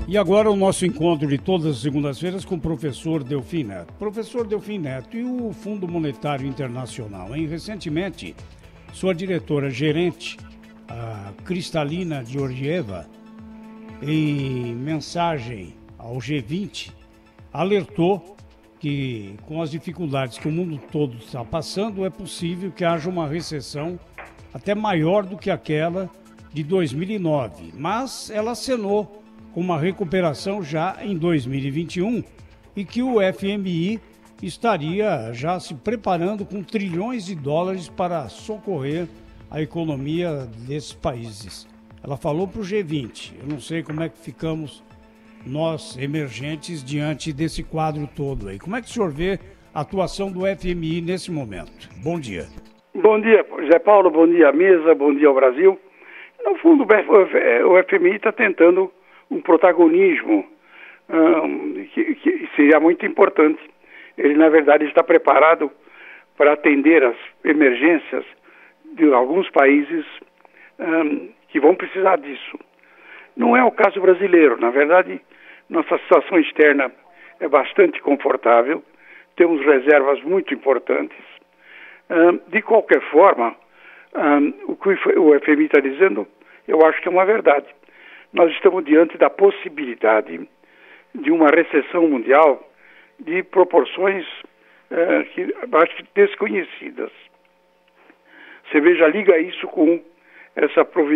E agora o nosso encontro de todas as segundas-feiras com o professor Delfim Neto. Professor Delfim Neto, e o Fundo Monetário Internacional, hein? Recentemente, sua diretora-gerente, a Kristalina Georgieva, em mensagem ao G20, alertou que, com as dificuldades que o mundo todo está passando, é possível que haja uma recessão até maior do que aquela de 2009. Mas ela acenou com uma recuperação já em 2021 e que o FMI estaria já se preparando com trilhões de dólares para socorrer a economia desses países. Ela falou para o G20. Eu não sei como é que ficamos nós, emergentes, diante desse quadro todo aí. Como é que o senhor vê a atuação do FMI nesse momento? Bom dia. Bom dia, José Paulo, bom dia à mesa, bom dia ao Brasil. No fundo, o FMI está tentando um protagonismo que seria muito importante. Ele, na verdade, está preparado para atender as emergências de alguns países que vão precisar disso. Não é o caso brasileiro. Na verdade, nossa situação externa é bastante confortável, temos reservas muito importantes. De qualquer forma, o que o FMI está dizendo, eu acho que é uma verdade. Nós estamos diante da possibilidade de uma recessão mundial de proporções que acho que desconhecidas. Você veja, liga isso com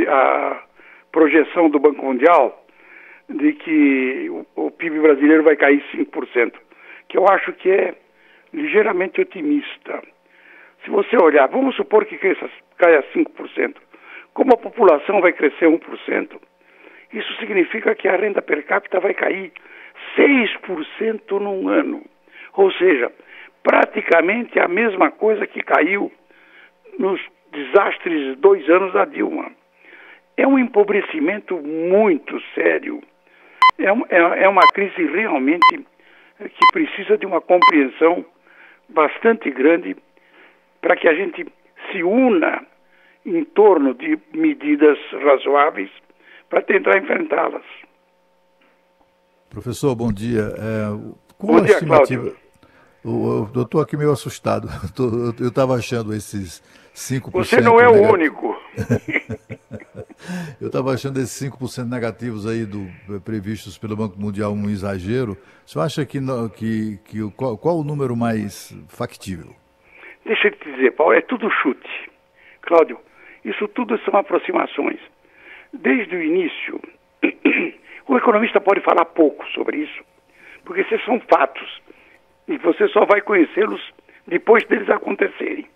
a projeção do Banco Mundial de que o PIB brasileiro vai cair 5%, que eu acho que é ligeiramente otimista. Se você olhar, vamos supor que caia 5%. Como a população vai crescer 1%, isso significa que a renda per capita vai cair 6% num ano. Ou seja, praticamente a mesma coisa que caiu nos desastres de 2 anos da Dilma. É um empobrecimento muito sério. É uma crise realmente que precisa de uma compreensão bastante grande para que a gente se una em torno de medidas razoáveis para tentar enfrentá-las. Professor, bom dia. Bom dia, Cláudio. Eu estou aqui meio assustado. Eu estava achando esses 5%. Você não é o único. Eu estava achando esses 5% negativos aí previstos pelo Banco Mundial um exagero. Você acha qual o número mais factível? Deixa eu te dizer, Paulo, é tudo chute. Cláudio, isso tudo são aproximações. Desde o início, o economista pode falar pouco sobre isso, porque esses são fatos, e você só vai conhecê-los depois deles acontecerem.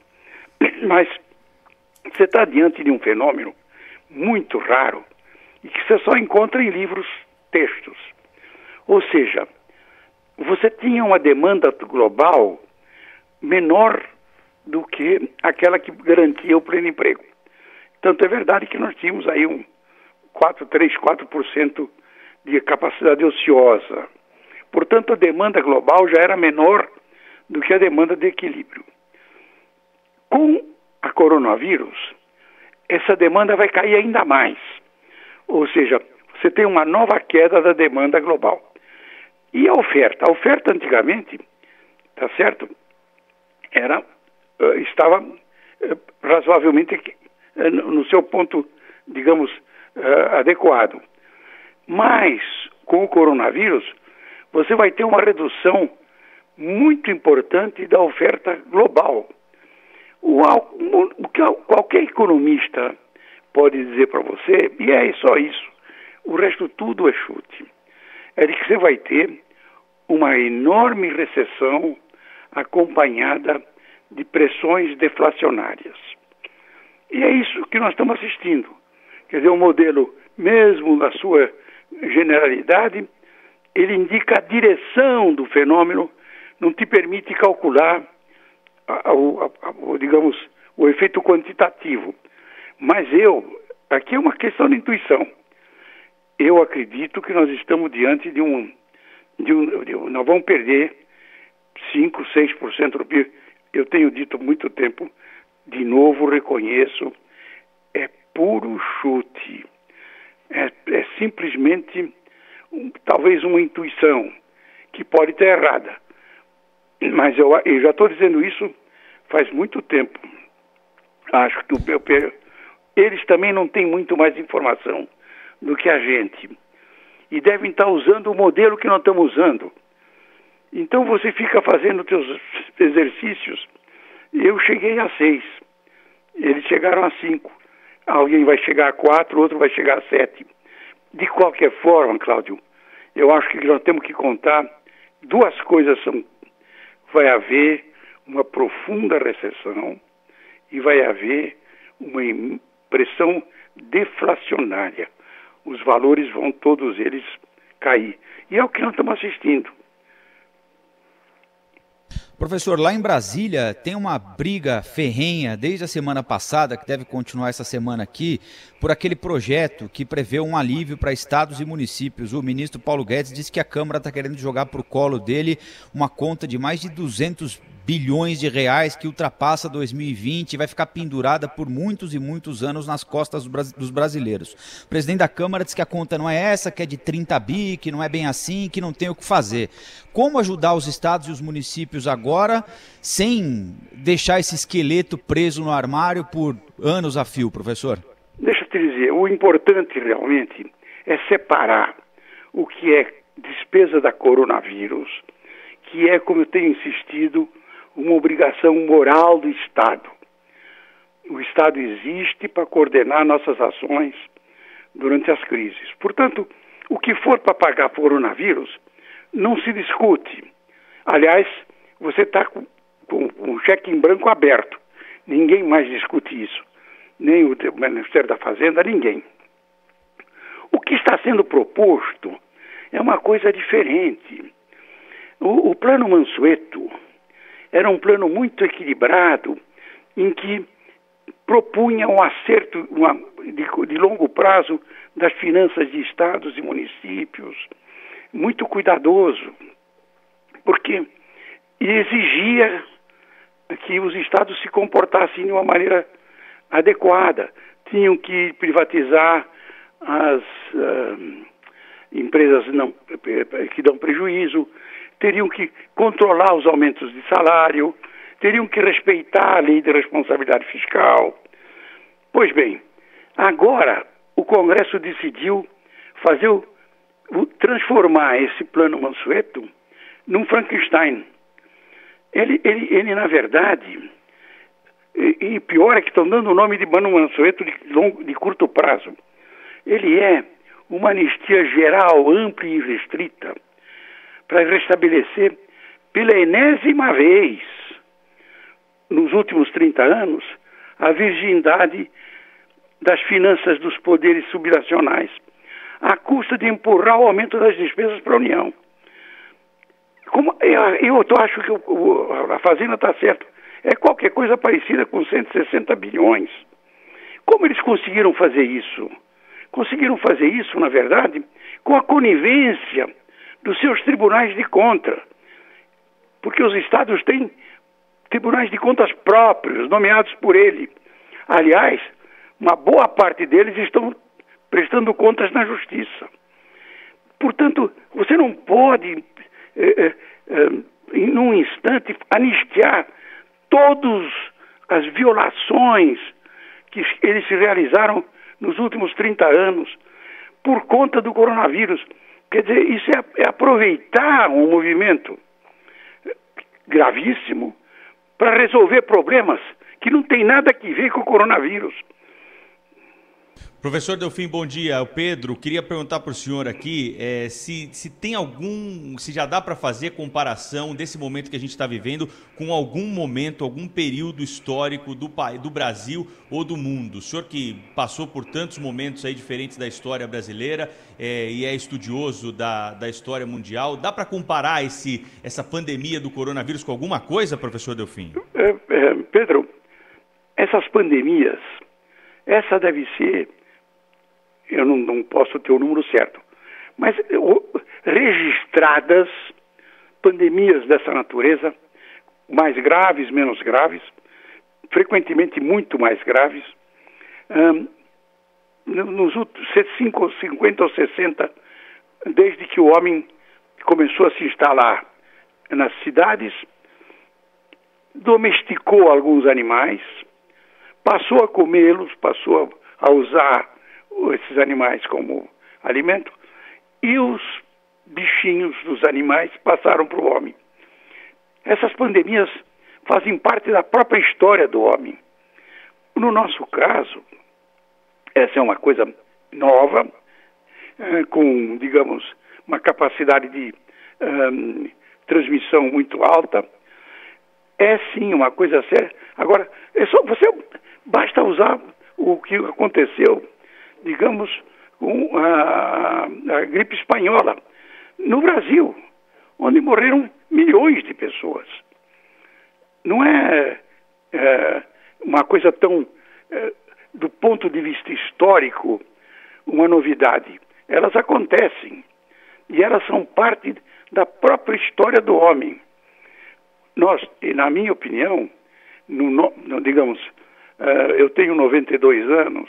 Mas você está diante de um fenômeno muito raro e que você só encontra em livros, textos. Ou seja, você tinha uma demanda global menor do que aquela que garantia o pleno emprego. Tanto é verdade que nós tínhamos aí 4% de capacidade ociosa. Portanto, a demanda global já era menor do que a demanda de equilíbrio. Com a coronavírus, essa demanda vai cair ainda mais. Ou seja, você tem uma nova queda da demanda global. E a oferta? A oferta antigamente, tá certo? Estava razoavelmente no seu ponto, digamos, adequado. Mas, com o coronavírus, você vai ter uma redução muito importante da oferta global. O que qualquer economista pode dizer para você, e é só isso, o resto tudo é chute, é de que você vai ter uma enorme recessão acompanhada de pressões deflacionárias. E é isso que nós estamos assistindo. Quer dizer, o modelo, mesmo na sua generalidade, ele indica a direção do fenômeno, não te permite calcular, digamos, o efeito quantitativo. Mas aqui é uma questão de intuição. Eu acredito que nós estamos diante nós vamos perder 5, 6% do PIB. Eu tenho dito há muito tempo, de novo reconheço, é puro chute. É simplesmente talvez uma intuição, que pode estar errada. Mas eu já estou dizendo isso faz muito tempo. Acho que eles também não têm muito mais informação do que a gente. E devem estar usando o modelo que nós estamos usando. Então você fica fazendo teus exercícios. Eu cheguei a 6. Eles chegaram a 5. Alguém vai chegar a 4, outro vai chegar a 7. De qualquer forma, Cláudio, eu acho que nós temos que contar duas coisas. Vai haver uma profunda recessão e vai haver uma pressão deflacionária. Os valores vão todos eles cair. E é o que nós estamos assistindo. Professor, lá em Brasília tem uma briga ferrenha desde a semana passada, que deve continuar essa semana aqui, por aquele projeto que prevê um alívio para estados e municípios. O ministro Paulo Guedes disse que a Câmara está querendo jogar para o colo dele uma conta de mais de 200 bilhões de reais que ultrapassa 2020 e vai ficar pendurada por muitos e muitos anos nas costas dos brasileiros. O presidente da Câmara disse que a conta não é essa, que é de 30 bi, que não é bem assim, que não tem o que fazer. Como ajudar os estados e os municípios agora sem deixar esse esqueleto preso no armário por anos a fio, professor? Deixa eu te dizer, o importante realmente é separar o que é despesa da coronavírus, que é, como eu tenho insistido, uma obrigação moral do Estado. O Estado existe para coordenar nossas ações durante as crises. Portanto, o que for para pagar coronavírus, não se discute. Aliás, você está com um cheque em branco aberto. Ninguém mais discute isso. Nem o Ministério da Fazenda, ninguém. O que está sendo proposto é uma coisa diferente. O plano Mansueto era um plano muito equilibrado, em que propunha um acerto de longo prazo das finanças de estados e municípios, muito cuidadoso, porque exigia que os estados se comportassem de uma maneira adequada. Tinham que privatizar as empresas que dão prejuízo, teriam que controlar os aumentos de salário, teriam que respeitar a lei de responsabilidade fiscal. Pois bem, agora o Congresso decidiu transformar esse plano Mansueto num Frankenstein. Ele na verdade, e pior é que estão dando o nome de plano Mansueto de curto prazo. Ele é uma anistia geral, ampla e restrita, para restabelecer pela enésima vez, nos últimos 30 anos, a virgindade das finanças dos poderes subnacionais, à custa de empurrar o aumento das despesas para a União. Eu acho que a Fazenda está certa. É qualquer coisa parecida com 160 bilhões. Como eles conseguiram fazer isso? Conseguiram fazer isso, na verdade, com a conivência dos seus tribunais de conta. Porque os estados têm tribunais de contas próprios, nomeados por ele. Aliás, uma boa parte deles estão prestando contas na justiça. Portanto, você não pode, em um instante, anistiar todas as violações que eles se realizaram nos últimos 30 anos por conta do coronavírus. Quer dizer, isso é aproveitar um movimento gravíssimo para resolver problemas que não tem nada a ver com o coronavírus. Professor Delfim, bom dia. O Pedro, queria perguntar para o senhor aqui se tem se já dá para fazer comparação desse momento que a gente está vivendo com algum momento, algum período histórico do Brasil ou do mundo. O senhor que passou por tantos momentos aí diferentes da história brasileira e é estudioso da história mundial, dá para comparar essa pandemia do coronavírus com alguma coisa, professor Delfim? Pedro, essas pandemias, essa deve ser... Eu não posso ter o número certo, mas registradas pandemias dessa natureza, mais graves, menos graves, frequentemente muito mais graves, nos últimos 50 ou 60 desde que o homem começou a se instalar nas cidades, domesticou alguns animais, passou a comê-los, passou a usar esses animais como alimento, e os bichinhos dos animais passaram para o homem. Essas pandemias fazem parte da própria história do homem. No nosso caso, essa é uma coisa nova, com, digamos, uma capacidade de transmissão muito alta. É sim uma coisa séria. Agora, basta usar o que aconteceu, digamos, com a gripe espanhola no Brasil, onde morreram milhões de pessoas. Não é uma coisa tão, do ponto de vista histórico, uma novidade. Elas acontecem e elas são parte da própria história do homem. Nós, na minha opinião, digamos, eu tenho 92 anos,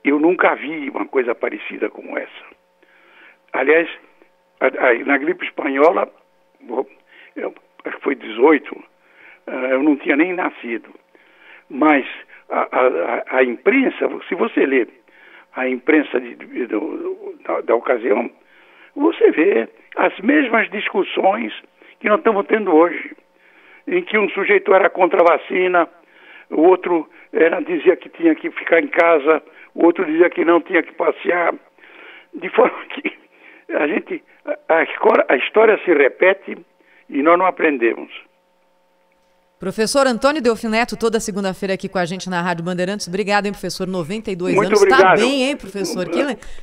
eu nunca vi uma coisa parecida como essa. Aliás, na gripe espanhola, acho que foi 18, eu não tinha nem nascido. Mas a imprensa, se você lê a imprensa da ocasião, você vê as mesmas discussões que nós estamos tendo hoje, em que um sujeito era contra a vacina, o outro dizia que tinha que ficar em casa, o outro dizia que não tinha que passear, de forma que a história se repete e nós não aprendemos. Professor Antônio Delfim Neto, toda segunda-feira aqui com a gente na Rádio Bandeirantes. Obrigado, hein, professor? 92 Muito anos. obrigado. Tá bem, hein, professor?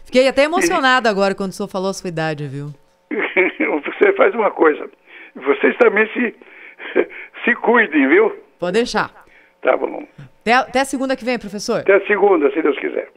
Fiquei até emocionado agora quando o senhor falou a sua idade, viu? Você faz uma coisa. Vocês também se cuidem, viu? Pode deixar. Tá bom. Até segunda que vem, professor. Até segunda, se Deus quiser.